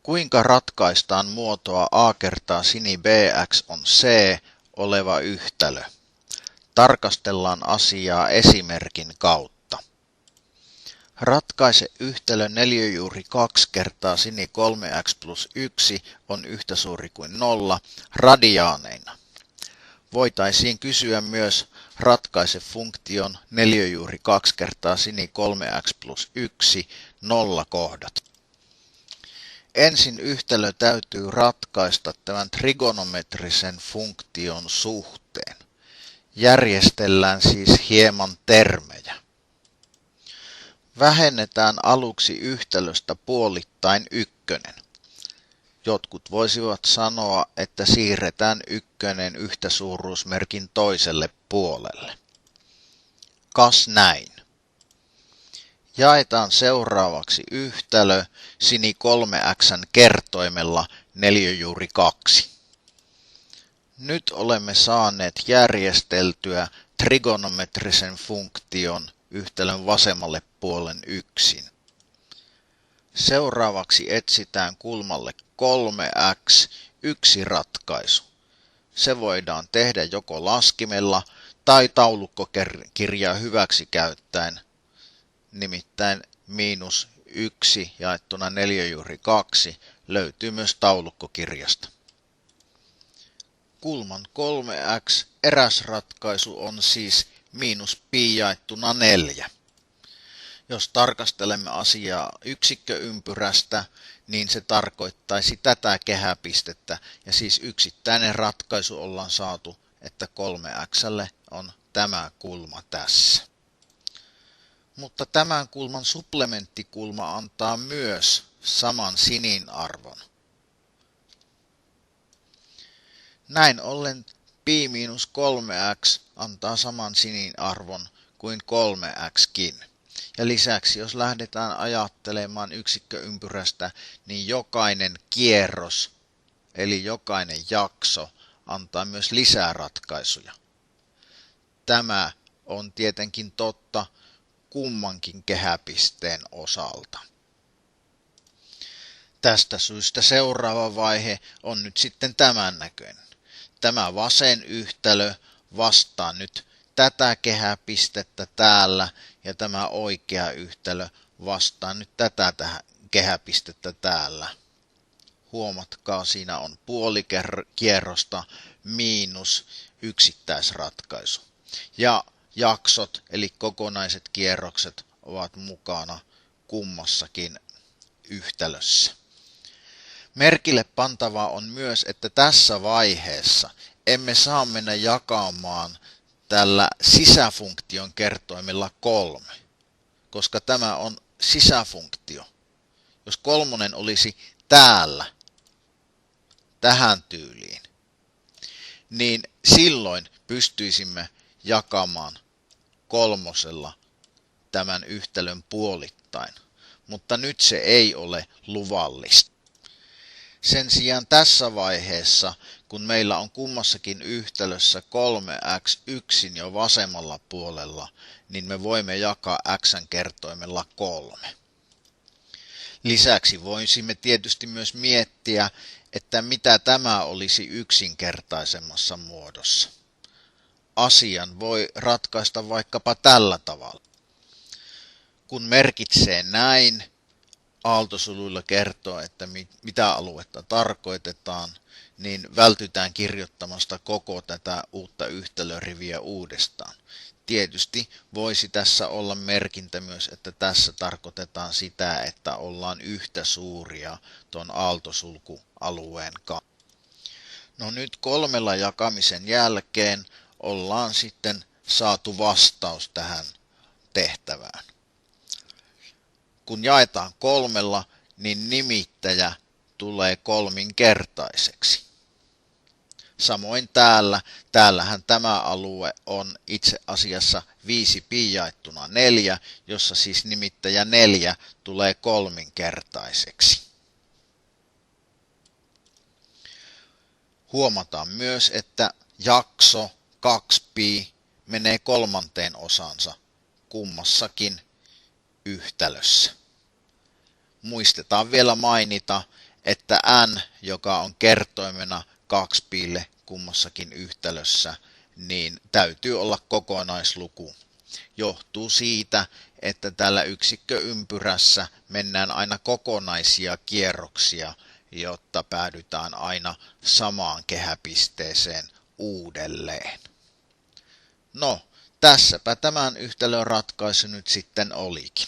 Kuinka ratkaistaan muotoa a kertaa sini bx on c oleva yhtälö? Tarkastellaan asiaa esimerkin kautta. Ratkaise yhtälö neliöjuuri 2 kertaa sini 3x plus 1 on yhtä suuri kuin 0 radiaaneina. Voitaisiin kysyä myös ratkaise funktion neliöjuuri 2 kertaa sini 3x plus 1 nollakohdat. Ensin yhtälö täytyy ratkaista tämän trigonometrisen funktion suhteen. Järjestellään siis hieman termejä. Vähennetään aluksi yhtälöstä puolittain ykkönen. Jotkut voisivat sanoa, että siirretään ykkönen yhtäsuuruusmerkin toiselle puolelle. Kas näin. Jaetaan seuraavaksi yhtälö sini 3x kertoimella neliöjuuri 2. Nyt olemme saaneet järjesteltyä trigonometrisen funktion yhtälön vasemmalle puolen yksin. Seuraavaksi etsitään kulmalle 3x yksi ratkaisu. Se voidaan tehdä joko laskimella tai taulukkokirjaa hyväksi käyttäen, nimittäin miinus 1 jaettuna neliöjuuri 2 löytyy myös taulukkokirjasta. Kulman 3x eräsratkaisu on siis miinus pi jaettuna 4. Jos tarkastelemme asiaa yksikköympyrästä, niin se tarkoittaisi tätä kehäpistettä, ja siis yksittäinen ratkaisu ollaan saatu, että 3x:lle on tämä kulma tässä. Mutta tämän kulman supplementtikulma antaa myös saman sinin arvon. Näin ollen pi miinus 3x antaa saman sinin arvon kuin 3xkin. Ja lisäksi jos lähdetään ajattelemaan yksikköympyrästä, niin jokainen kierros, eli jokainen jakso, antaa myös lisää ratkaisuja. Tämä on tietenkin totta kummankin kehäpisteen osalta. Tästä syystä seuraava vaihe on nyt sitten tämän näköinen. Tämä vasen yhtälö vastaa nyt tätä kehäpistettä täällä ja tämä oikea yhtälö vastaa nyt tätä kehäpistettä täällä. Huomatkaa, siinä on puolikierrosta miinus yksittäisratkaisu. Ja jaksot eli kokonaiset kierrokset ovat mukana kummassakin yhtälössä. Merkille pantavaa on myös, että tässä vaiheessa emme saa mennä jakamaan tällä sisäfunktion kertoimella 3, koska tämä on sisäfunktio. Jos 3 olisi täällä, tähän tyyliin, niin silloin pystyisimme jakamaan 3 tämän yhtälön puolittain, mutta nyt se ei ole luvallista. Sen sijaan tässä vaiheessa, kun meillä on kummassakin yhtälössä 3x yksin jo vasemmalla puolella, niin me voimme jakaa x:n kertoimella 3. Lisäksi voisimme tietysti myös miettiä, että mitä tämä olisi yksinkertaisemmassa muodossa. Asian voi ratkaista vaikkapa tällä tavalla. Kun merkitsee näin, aaltosuluilla kertoo, että mitä aluetta tarkoitetaan, niin vältytään kirjoittamasta koko tätä uutta yhtälöriviä uudestaan. Tietysti voisi tässä olla merkintä myös, että tässä tarkoitetaan sitä, että ollaan yhtä suuria tuon aaltosulkualueen kanssa. No nyt 3 jakamisen jälkeen ollaan sitten saatu vastaus tähän tehtävään. Kun jaetaan 3, niin nimittäjä tulee kolminkertaiseksi. Samoin täällähän tämä alue on itse asiassa 5 pi jaettuna 4, jossa siis nimittäjä 4 tulee kolminkertaiseksi. Huomataan myös, että jakso 2pi menee 3 osansa kummassakin yhtälössä. Muistetaan vielä mainita, että n, joka on kertoimena 2πlle kummassakin yhtälössä, niin täytyy olla kokonaisluku. Johtuu siitä, että tällä yksikköympyrässä mennään aina kokonaisia kierroksia, jotta päädytään aina samaan kehäpisteeseen uudelleen. No, tässäpä tämän yhtälön ratkaisu nyt sitten olikin.